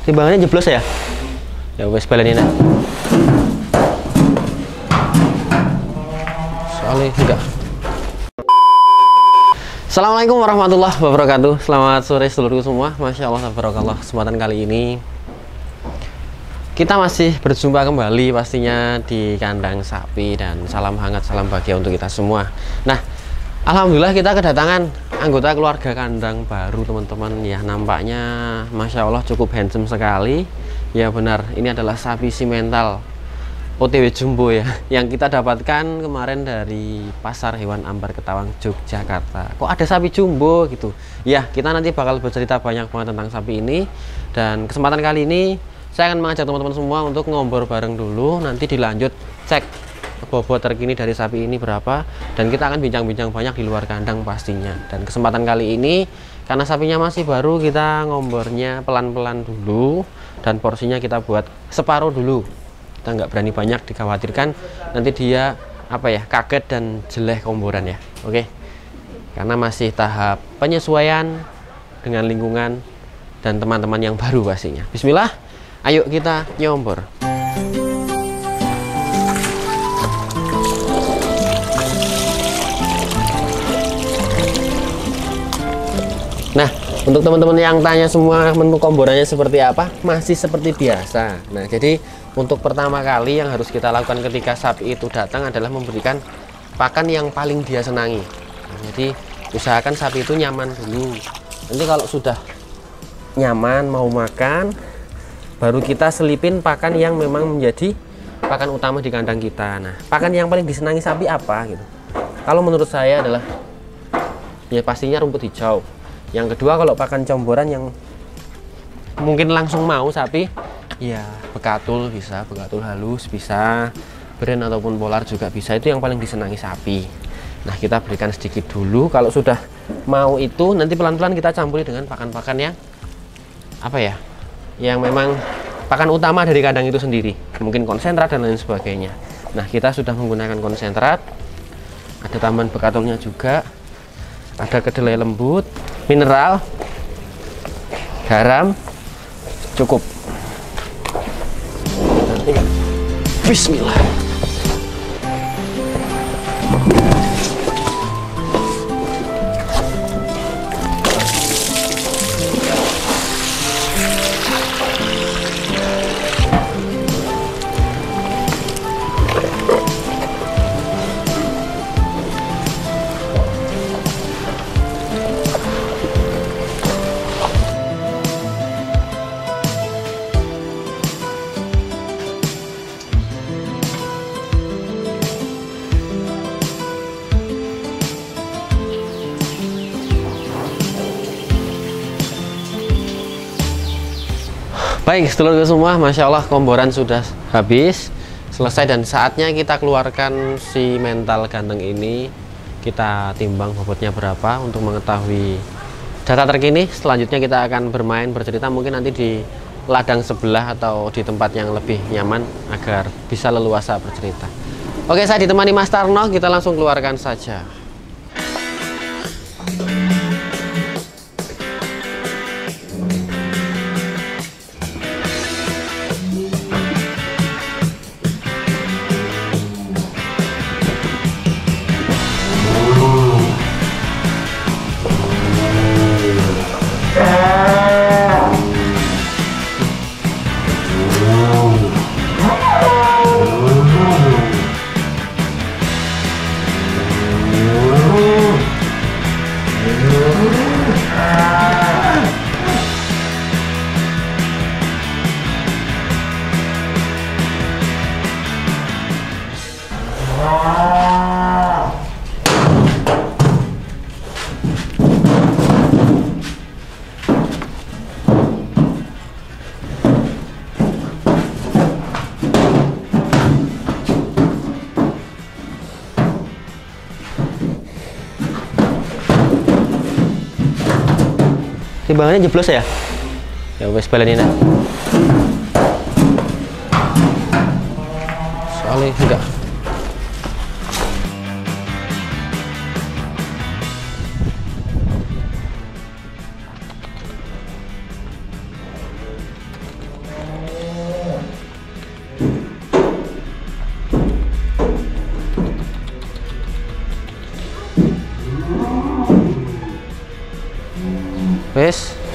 Timbangannya jeblos ya? Ya wes balenin aja. Soalnya enggak. Assalamualaikum warahmatullahi wabarakatuh. Selamat sore seluruhku semua. Masya Allah, tabarakallah. Kesempatan kali ini kita masih berjumpa kembali pastinya di kandang sapi, dan salam hangat, salam bahagia untuk kita semua. Nah, alhamdulillah kita kedatangan anggota keluarga kandang baru teman-teman ya. Nampaknya Masya Allah cukup handsome sekali. Ya benar, ini adalah sapi simental OTW jumbo ya, yang kita dapatkan kemarin dari Pasar Hewan Ambar Ketawang, Yogyakarta. Kok ada sapi jumbo gitu ya? Kita nanti bakal bercerita banyak banget tentang sapi ini, dan kesempatan kali ini saya akan mengajak teman-teman semua untuk ngobrol bareng dulu. Nanti dilanjut cek bobot terkini dari sapi ini berapa, dan kita akan bincang-bincang banyak di luar kandang pastinya. Dan kesempatan kali ini karena sapinya masih baru, kita ngombornya pelan-pelan dulu, dan porsinya kita buat separuh dulu. Kita nggak berani banyak, dikhawatirkan nanti dia kaget dan jelek komboran ya. Oke, karena masih tahap penyesuaian dengan lingkungan dan teman-teman yang baru pastinya. Bismillah, ayo kita nyombor. Nah, untuk teman-teman yang tanya semua menu komborannya seperti apa, masih seperti biasa. Nah, jadi untuk pertama kali yang harus kita lakukan ketika sapi itu datang adalah memberikan pakan yang paling dia senangi. Nah, jadi usahakan sapi itu nyaman dulu. Nanti kalau sudah nyaman mau makan, baru kita selipin pakan yang memang menjadi pakan utama di kandang kita. Nah, pakan yang paling disenangi sapi apa gitu? Kalau menurut saya adalah ya pastinya rumput hijau. Yang kedua, kalau pakan comboran yang mungkin langsung mau sapi, ya bekatul bisa, bekatul halus bisa, brand ataupun polar juga bisa. Itu yang paling disenangi sapi. Nah, kita berikan sedikit dulu. Kalau sudah mau itu, nanti pelan-pelan kita campuri dengan pakan-pakan yang yang memang pakan utama dari kandang itu sendiri. Mungkin konsentrat dan lain sebagainya. Nah, kita sudah menggunakan konsentrat. Ada tambahan bekatulnya juga. Ada kedelai lembut, mineral, garam, cukup. Bismillah. Baik, seluruh semua, Masya Allah komboran sudah habis, selesai, dan saatnya kita keluarkan si mental ganteng ini. Kita timbang bobotnya berapa untuk mengetahui data terkini. Selanjutnya kita akan bermain, bercerita mungkin nanti di ladang sebelah atau di tempat yang lebih nyaman agar bisa leluasa bercerita. Oke, saya ditemani Mas Tarno, kita langsung keluarkan saja. Timbangannya jeblos ya? Ya wes balenin aja. Soalnya enggak.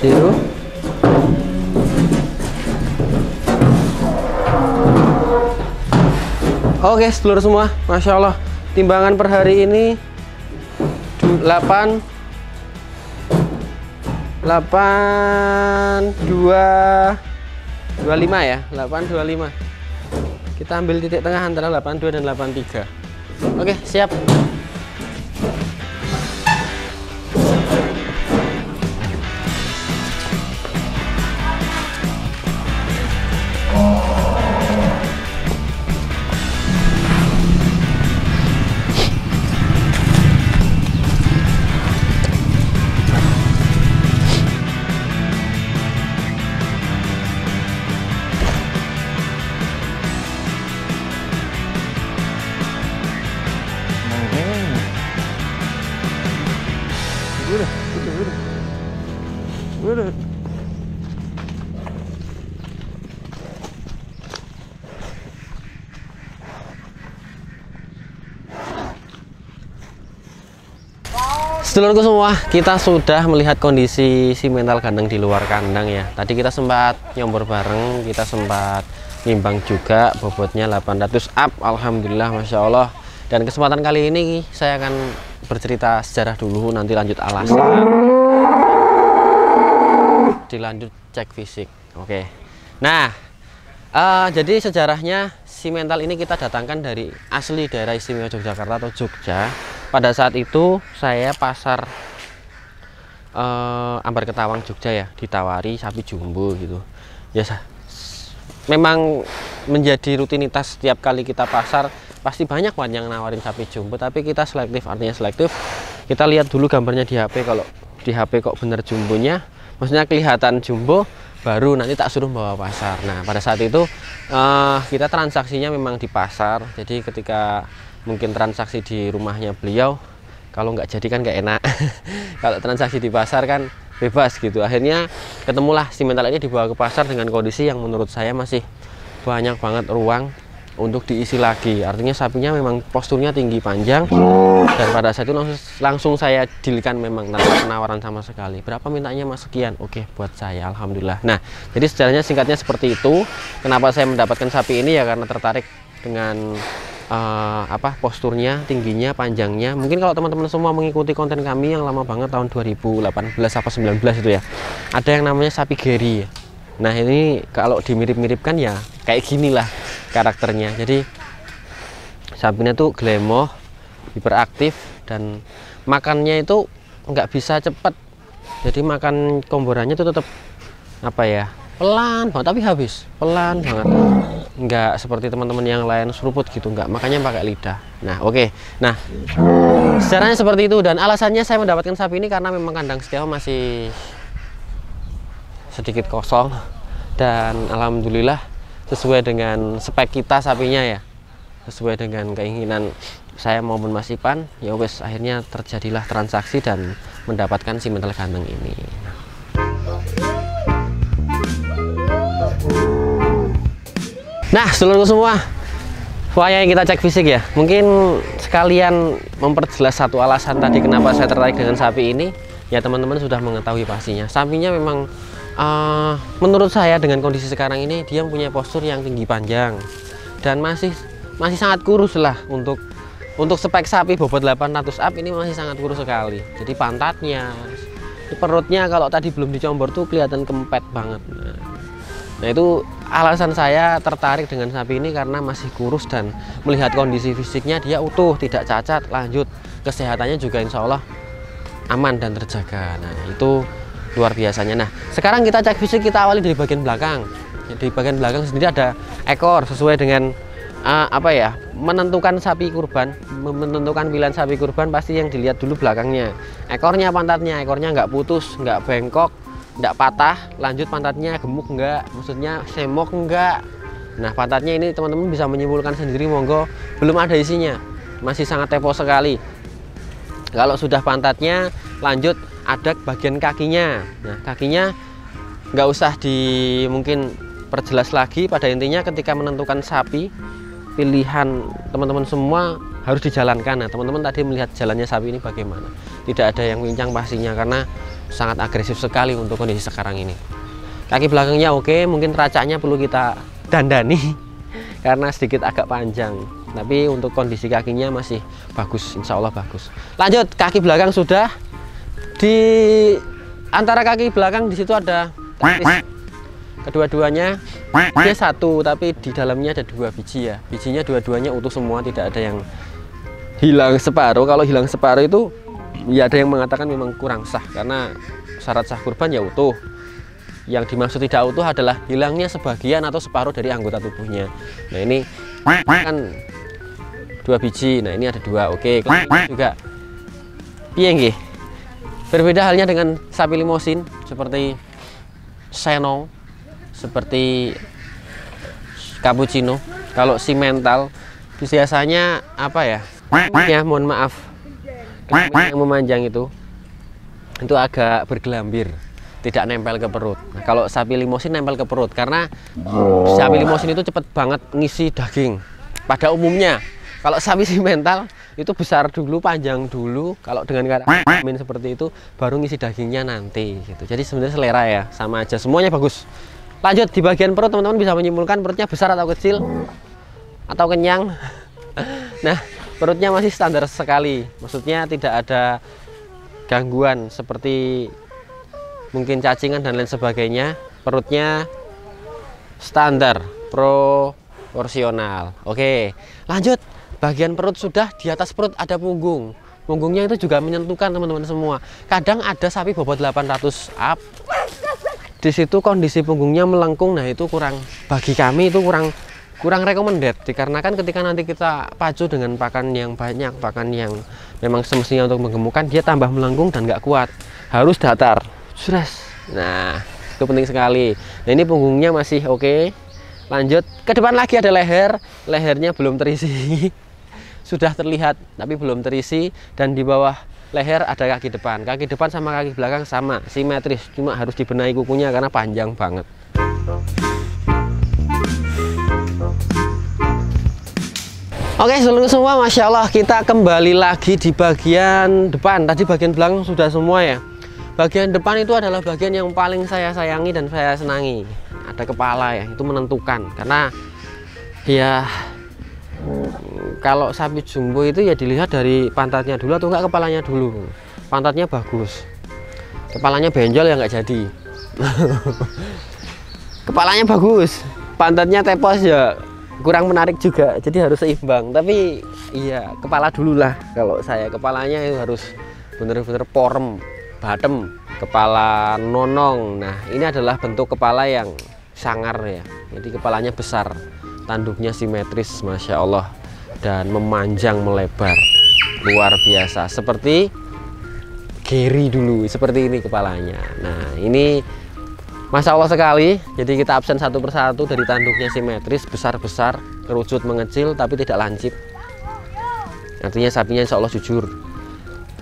0. Oke, sedulur semua, Masya Allah, timbangan per hari ini 8,225 ya, 8,25. Kita ambil titik tengah antara 82 dan 83. Oke, siap. Udah. Sedulurku semua, kita sudah melihat kondisi simental gandeng di luar kandang ya. Tadi kita sempat nyombor bareng, kita sempat nimbang juga, bobotnya 800 up, alhamdulillah, Masya Allah. Dan kesempatan kali ini saya akan bercerita sejarah dulu, nanti lanjut alasan, dilanjut cek fisik. Oke. Nah, jadi sejarahnya simental ini kita datangkan dari asli daerah istimewa Yogyakarta atau Jogja. Pada saat itu saya pasar Ambar Ketawang Jogja ya, ditawari sapi jumbo gitu ya. Memang menjadi rutinitas setiap kali kita pasar pasti banyak yang nawarin sapi jumbo, tapi kita selektif. Artinya selektif, kita lihat dulu gambarnya di HP. Kalau di HP kok bener jumbonya, maksudnya kelihatan jumbo, baru nanti tak suruh bawa pasar. Nah, pada saat itu kita transaksinya memang di pasar. Jadi ketika mungkin transaksi di rumahnya beliau, kalau nggak jadi kan nggak enak. Kalau transaksi di pasar kan bebas gitu. Akhirnya ketemulah simental ini dibawa ke pasar dengan kondisi yang menurut saya masih banyak banget ruang untuk diisi lagi. Artinya sapinya memang posturnya tinggi panjang, dan pada saat itu langsung saya dealkan, memang tanpa penawaran sama sekali. Berapa mintanya Mas? Sekian. Oke, buat saya, alhamdulillah. Nah, jadi sejarahnya singkatnya seperti itu. Kenapa saya mendapatkan sapi ini ya karena tertarik dengan posturnya, tingginya, panjangnya. Mungkin kalau teman-teman semua mengikuti konten kami yang lama banget, tahun 2018 apa 19 itu ya, ada yang namanya sapi Geri. Nah, ini kalau dimirip-miripkan ya kayak gini lah karakternya. Jadi sapinya tuh glemoh, hiperaktif, dan makannya itu nggak bisa cepat. Jadi makan komborannya itu tetap pelan banget, tapi habis pelan banget. Nggak seperti teman-teman yang lain seruput gitu, nggak, makanya pakai lidah. Nah, oke. Nah, sejarahnya seperti itu, dan alasannya saya mendapatkan sapi ini karena memang kandang setia masih sedikit kosong, dan alhamdulillah sesuai dengan spek kita sapinya ya, sesuai dengan keinginan saya maupun Mas Ipan, ya wes, akhirnya terjadilah transaksi dan mendapatkan simental gandeng ini. Nah, seluruh semua, yang kita cek fisik ya. Mungkin sekalian memperjelas satu alasan tadi kenapa saya tertarik dengan sapi ini. Ya, teman-teman sudah mengetahui pastinya. Sapinya memang menurut saya dengan kondisi sekarang ini dia punya postur yang tinggi panjang dan masih sangat kurus lah untuk spek sapi bobot 800 up ini, masih sangat kurus sekali. Jadi pantatnya, perutnya kalau tadi belum dicombor tuh kelihatan kempet banget. Nah, itu alasan saya tertarik dengan sapi ini karena masih kurus dan melihat kondisi fisiknya dia utuh, tidak cacat, lanjut kesehatannya juga insya Allah aman dan terjaga. Nah, itu luar biasanya. Nah, sekarang kita cek fisik, kita awali dari bagian belakang. Di bagian belakang sendiri ada ekor, sesuai dengan menentukan sapi kurban, menentukan pilihan sapi kurban pasti yang dilihat dulu belakangnya. Ekornya, pantatnya, ekornya nggak putus, nggak bengkok, nggak patah, lanjut pantatnya gemuk nggak, maksudnya semok nggak. Nah, pantatnya ini teman-teman bisa menyimpulkan sendiri, monggo, belum ada isinya, masih sangat tepo sekali. Kalau sudah pantatnya, lanjut ada bagian kakinya. Nah, kakinya nggak usah mungkin perjelas lagi. Pada intinya ketika menentukan sapi, pilihan teman-teman semua harus dijalankan. Nah, teman-teman tadi melihat jalannya sapi ini bagaimana, tidak ada yang pincang pastinya, karena sangat agresif sekali untuk kondisi sekarang ini. Kaki belakangnya oke, mungkin racanya perlu kita dandani karena sedikit agak panjang, tapi untuk kondisi kakinya masih bagus, insya Allah bagus. Lanjut, kaki belakang sudah. Di antara kaki belakang di situ ada tetris. Kedua-duanya dia satu, tapi di dalamnya ada 2 biji ya. Bijinya dua-duanya utuh semua, tidak ada yang hilang separuh. Kalau hilang separuh itu ya ada yang mengatakan memang kurang sah, karena syarat sah kurban ya utuh. Yang dimaksud tidak utuh adalah hilangnya sebagian atau separuh dari anggota tubuhnya. Nah ini kan 2 biji, nah ini ada 2, oke. Juga piye nggih? Berbeda halnya dengan sapi limosin seperti Senong, seperti cappuccino. Kalau simental biasanya apa ya? Ya mohon maaf, yang memanjang itu agak bergelambir, tidak nempel ke perut. Nah, kalau sapi limosin nempel ke perut, karena sapi limosin itu cepat banget ngisi daging pada umumnya. Kalau sapi simental itu besar dulu, panjang dulu, kalau dengan karamin seperti itu baru ngisi dagingnya nanti gitu. Jadi sebenarnya selera ya, sama aja, semuanya bagus. Lanjut di bagian perut, teman-teman bisa menyimpulkan perutnya besar atau kecil atau kenyang. Nah, perutnya masih standar sekali, maksudnya tidak ada gangguan seperti mungkin cacingan dan lain sebagainya. Perutnya standar, proporsional. Oke, lanjut. Bagian perut sudah, di atas perut ada punggung. Punggungnya itu juga menyentuhkan teman-teman semua. Kadang ada sapi bobot 800 up, di situ kondisi punggungnya melengkung. Nah itu kurang, bagi kami itu kurang recommended, dikarenakan ketika nanti kita pacu dengan pakan yang banyak, pakan yang memang semestinya untuk menggemukkan, dia tambah melengkung dan nggak kuat, harus datar. Nah itu penting sekali. Nah ini punggungnya masih oke. Lanjut ke depan lagi ada leher, lehernya belum terisi. Sudah terlihat tapi belum terisi, dan di bawah leher ada kaki depan. Kaki depan sama kaki belakang sama, simetris, cuma harus dibenahi kukunya karena panjang banget. Oke seluruh semua, Masya Allah, kita kembali lagi di bagian depan. Tadi bagian belakang sudah semua ya. Bagian depan itu adalah bagian yang paling saya sayangi dan saya senangi. Ada kepala ya, itu menentukan, karena ya kalau sapi jumbo itu ya dilihat dari pantatnya dulu atau enggak kepalanya dulu. Pantatnya bagus, kepalanya benjol ya nggak jadi. Kepalanya bagus, pantatnya tepos ya kurang menarik juga, jadi harus seimbang. Tapi iya kepala dulu lah. Kalau saya kepalanya itu harus bener-bener porem, bottom, kepala nonong. Nah ini adalah bentuk kepala yang sangar ya, jadi kepalanya besar, tanduknya simetris, Masya Allah, dan memanjang melebar luar biasa, seperti Gary dulu, seperti ini kepalanya. Nah ini Masya Allah sekali. Jadi kita absen satu persatu. Dari tanduknya simetris, besar-besar, kerucut mengecil tapi tidak lancip, artinya sapinya insya Allah jujur.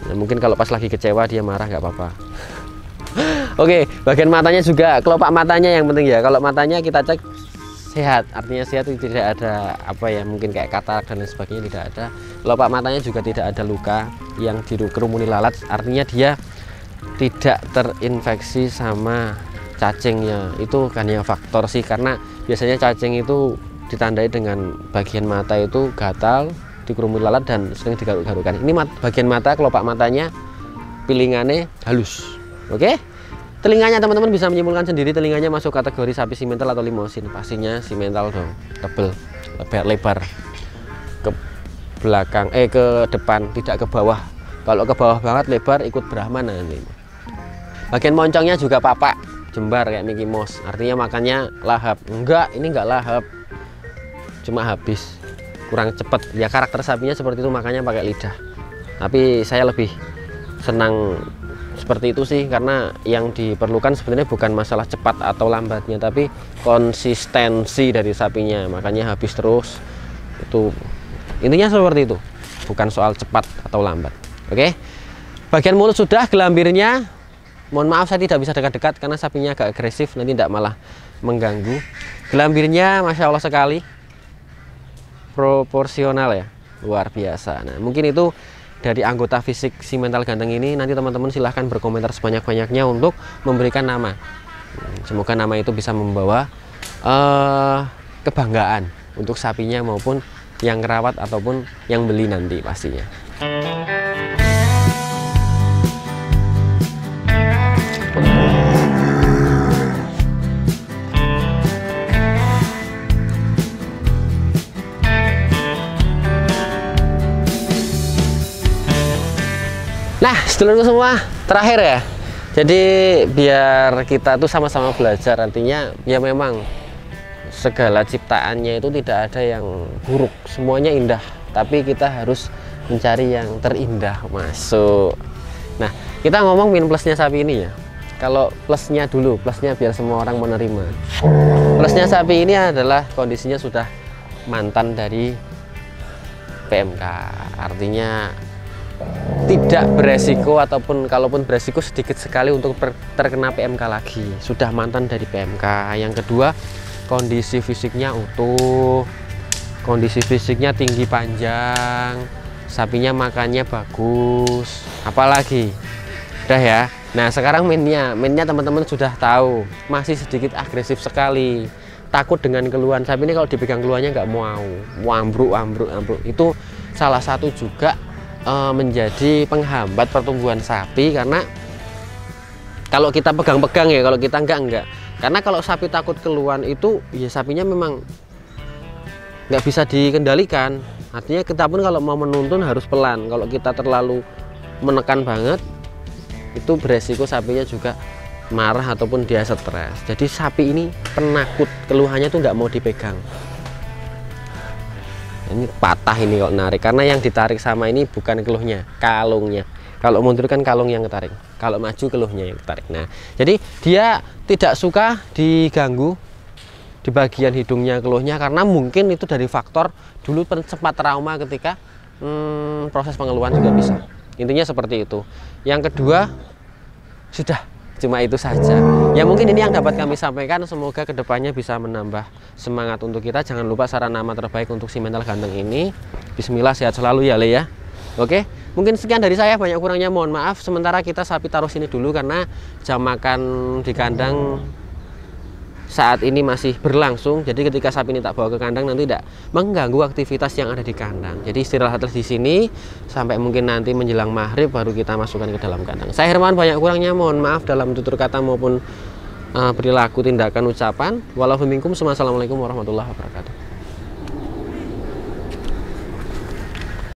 Nah, mungkin kalau pas lagi kecewa dia marah nggak apa-apa. Oke, bagian matanya juga, kelopak matanya yang penting ya. Kalau matanya kita cek sehat, artinya sehat, itu tidak ada apa ya, mungkin kayak katarak dan lain sebagainya, tidak ada. Kelopak matanya juga tidak ada luka yang dikerumuni lalat, artinya dia tidak terinfeksi sama cacingnya. Itu kan ya faktor sih, karena biasanya cacing itu ditandai dengan bagian mata itu gatal, dikerumuni lalat dan sering digaruk-garukan. Ini bagian mata, kelopak matanya, pilingannya halus. Oke, telinganya teman-teman bisa menyimpulkan sendiri, telinganya masuk kategori sapi simental atau limosin. Pastinya simental dong, tebel, lebar ke belakang, ke depan, tidak ke bawah. Kalau ke bawah banget lebar ikut Brahman nanti. Bagian moncongnya juga papak, jembar kayak Mickey Mouse, artinya makannya lahap. Enggak, ini enggak lahap, cuma habis, kurang cepat ya. Karakter sapinya seperti itu, makanya pakai lidah. Tapi saya lebih senang seperti itu sih, karena yang diperlukan sebenarnya bukan masalah cepat atau lambatnya, tapi konsistensi dari sapinya, makanya habis terus. Itu intinya seperti itu, bukan soal cepat atau lambat. Oke, bagian mulut sudah, gelambirnya mohon maaf saya tidak bisa dekat-dekat karena sapinya agak agresif, nanti tidak malah mengganggu. Gelambirnya Masya Allah sekali, proporsional ya, luar biasa. Nah mungkin itu dari anggota fisik si mental ganteng ini, nanti teman-teman silahkan berkomentar sebanyak-banyaknya untuk memberikan nama. Semoga nama itu bisa membawa kebanggaan untuk sapinya maupun yang merawat ataupun yang beli nanti pastinya. Nah, sedulurku semua, terakhir ya. Jadi biar kita tuh sama-sama belajar, artinya ya memang segala ciptaannya itu tidak ada yang buruk, semuanya indah. Tapi kita harus mencari yang terindah masuk. Nah, kita ngomong min plusnya sapi ini ya. Kalau plusnya dulu, plusnya biar semua orang menerima. Plusnya sapi ini adalah kondisinya sudah mantan dari PMK, artinya tidak beresiko, ataupun kalaupun beresiko sedikit sekali untuk terkena PMK lagi. Sudah mantan dari PMK. Yang kedua, kondisi fisiknya utuh, kondisi fisiknya tinggi panjang, sapinya makannya bagus. Apalagi udah ya. Nah, sekarang mainnya teman-teman sudah tahu, masih sedikit agresif sekali, takut dengan keluhan. Sapi ini kalau dipegang keluhannya nggak mau, ambruk. Itu salah satu juga menjadi penghambat pertumbuhan sapi, karena kalau kita pegang-pegang ya, kalau kita enggak. Karena kalau sapi takut keluhan itu ya sapinya memang nggak bisa dikendalikan. Artinya kita pun kalau mau menuntun harus pelan. Kalau kita terlalu menekan banget, itu beresiko sapinya juga marah ataupun dia stres. Jadi sapi ini penakut, keluhannya tuh nggak mau dipegang. Ini patah ini kok narik, karena yang ditarik sama ini bukan keluhnya, kalungnya. Kalau mundur kan kalung yang ketarik, kalau maju keluhnya yang ketarik. Nah, jadi dia tidak suka diganggu di bagian hidungnya, keluhnya, karena mungkin itu dari faktor dulu sempat trauma ketika proses pengeluhan juga bisa. Intinya seperti itu. Yang kedua, sudah cuma itu saja ya, mungkin ini yang dapat kami sampaikan. Semoga kedepannya bisa menambah semangat untuk kita. Jangan lupa saran nama terbaik untuk si mental ganteng ini. Bismillah, sehat selalu ya Le ya. Oke, mungkin sekian dari saya, banyak kurangnya mohon maaf. Sementara kita sapi taruh sini dulu karena jam makan di kandang saat ini masih berlangsung. Jadi ketika sapi ini tak bawa ke kandang, nanti tidak mengganggu aktivitas yang ada di kandang. Jadi istirahatlah di sini sampai mungkin nanti menjelang maghrib baru kita masukkan ke dalam kandang. Saya Herman, banyak kurangnya mohon maaf dalam tutur kata maupun perilaku, tindakan, ucapan. Walau minkum, assalamualaikum warahmatullahi wabarakatuh.